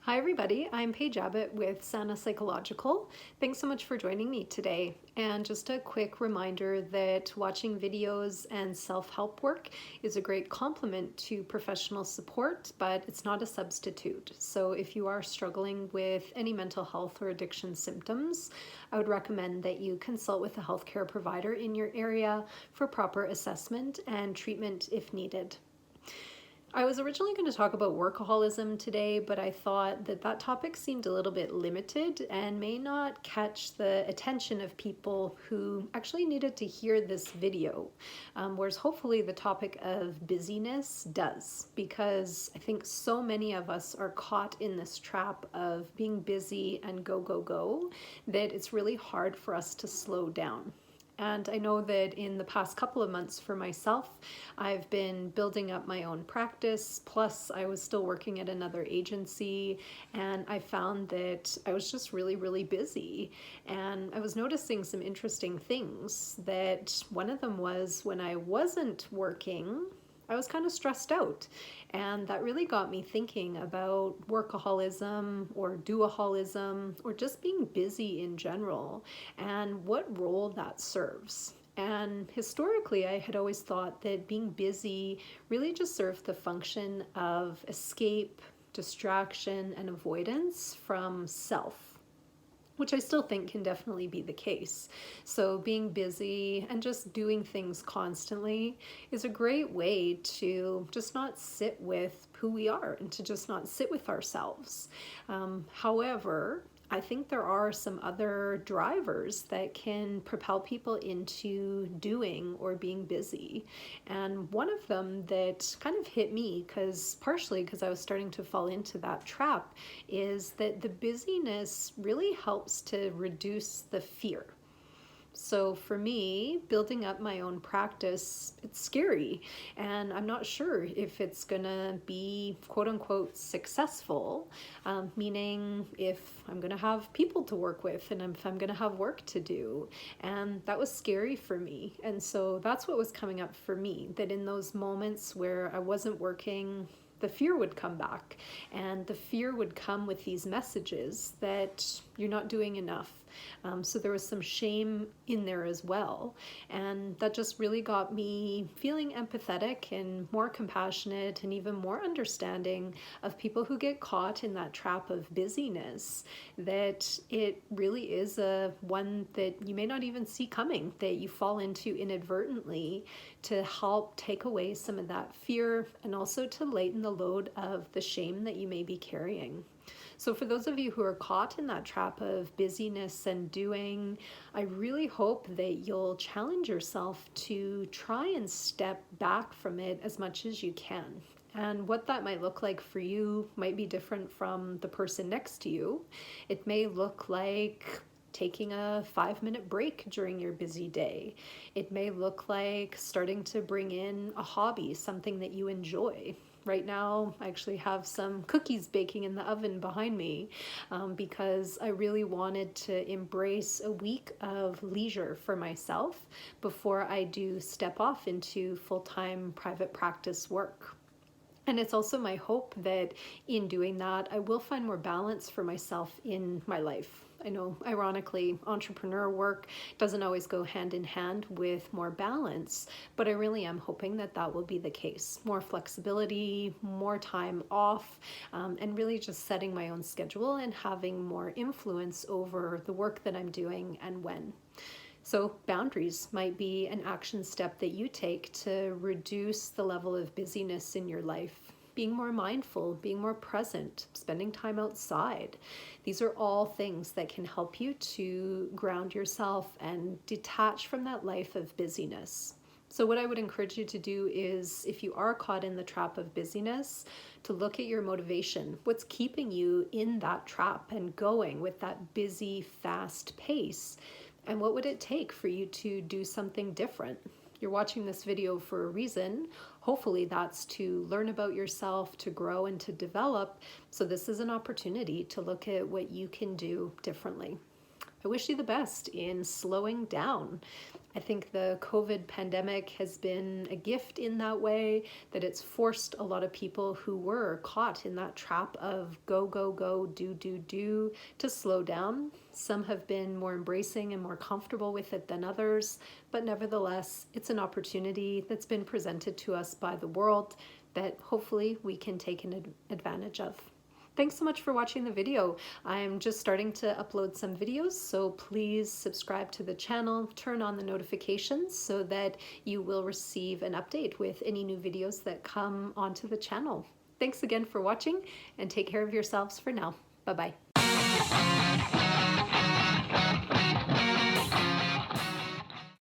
Hi everybody, I'm Paige Abbott with Sana Psychological. Thanks so much for joining me today. And just a quick reminder that watching videos and self-help work is a great complement to professional support, but it's not a substitute. So if you are struggling with any mental health or addiction symptoms, I would recommend that you consult with a healthcare provider in your area for proper assessment and treatment if needed. I was originally going to talk about workaholism today, but I thought that that topic seemed a little bit limited and may not catch the attention of people who actually needed to hear this video, whereas hopefully the topic of busyness does, because I think so many of us are caught in this trap of being busy and go, go, go, that it's really hard for us to slow down. And I know that in the past couple of months for myself, I've been building up my own practice. Plus, I was still working at another agency, and I found that I was just really, really busy. And I was noticing some interesting things. That one of them was when I wasn't working, I was kind of stressed out. And that really got me thinking about workaholism or doaholism or just being busy in general and what role that serves. And historically, I had always thought that being busy really just served the function of escape, distraction, and avoidance from self, which I still think can definitely be the case. So being busy and just doing things constantly is a great way to just not sit with who we are and to just not sit with ourselves. However, I think there are some other drivers that can propel people into doing or being busy. And one of them that kind of hit me, partially because I was starting to fall into that trap, is that the busyness really helps to reduce the fear. So for me, building up my own practice, it's scary, and I'm not sure if it's gonna be quote unquote successful, meaning if I'm gonna have people to work with and if I'm gonna have work to do. And that was scary for me. And so that's what was coming up for me, that in those moments where I wasn't working, the fear would come back, and the fear would come with these messages that you're not doing enough. So there was some shame in there as well. And that just really got me feeling empathetic and more compassionate and even more understanding of people who get caught in that trap of busyness, that it really is a one that you may not even see coming, that you fall into inadvertently, to help take away some of that fear and also to lighten the load of the shame that you may be carrying. So for those of you who are caught in that trap of busyness and doing, I really hope that you'll challenge yourself to try and step back from it as much as you can. And what that might look like for you might be different from the person next to you. It may look like taking a 5-minute break during your busy day. It may look like starting to bring in a hobby, something that you enjoy. Right now, I actually have some cookies baking in the oven behind me because I really wanted to embrace a week of leisure for myself before I do step off into full-time private practice work. And it's also my hope that in doing that, I will find more balance for myself in my life. I know, ironically, entrepreneur work doesn't always go hand in hand with more balance, but I really am hoping that that will be the case. More flexibility, more time off, and really just setting my own schedule and having more influence over the work that I'm doing and when. So boundaries might be an action step that you take to reduce the level of busyness in your life. Being more mindful, being more present, spending time outside. These are all things that can help you to ground yourself and detach from that life of busyness. So what I would encourage you to do is, if you are caught in the trap of busyness, to look at your motivation. What's keeping you in that trap and going with that busy, fast pace? And what would it take for you to do something different? You're watching this video for a reason. Hopefully that's to learn about yourself, to grow and to develop. So this is an opportunity to look at what you can do differently. I wish you the best in slowing down. I think the COVID pandemic has been a gift in that way, that it's forced a lot of people who were caught in that trap of go, go, go, do, to slow down. Some have been more embracing and more comfortable with it than others, but nevertheless, it's an opportunity that's been presented to us by the world that hopefully we can take an advantage of. Thanks so much for watching the video. I'm just starting to upload some videos, so please subscribe to the channel, turn on the notifications so that you will receive an update with any new videos that come onto the channel. Thanks again for watching, and take care of yourselves for now. Bye-bye.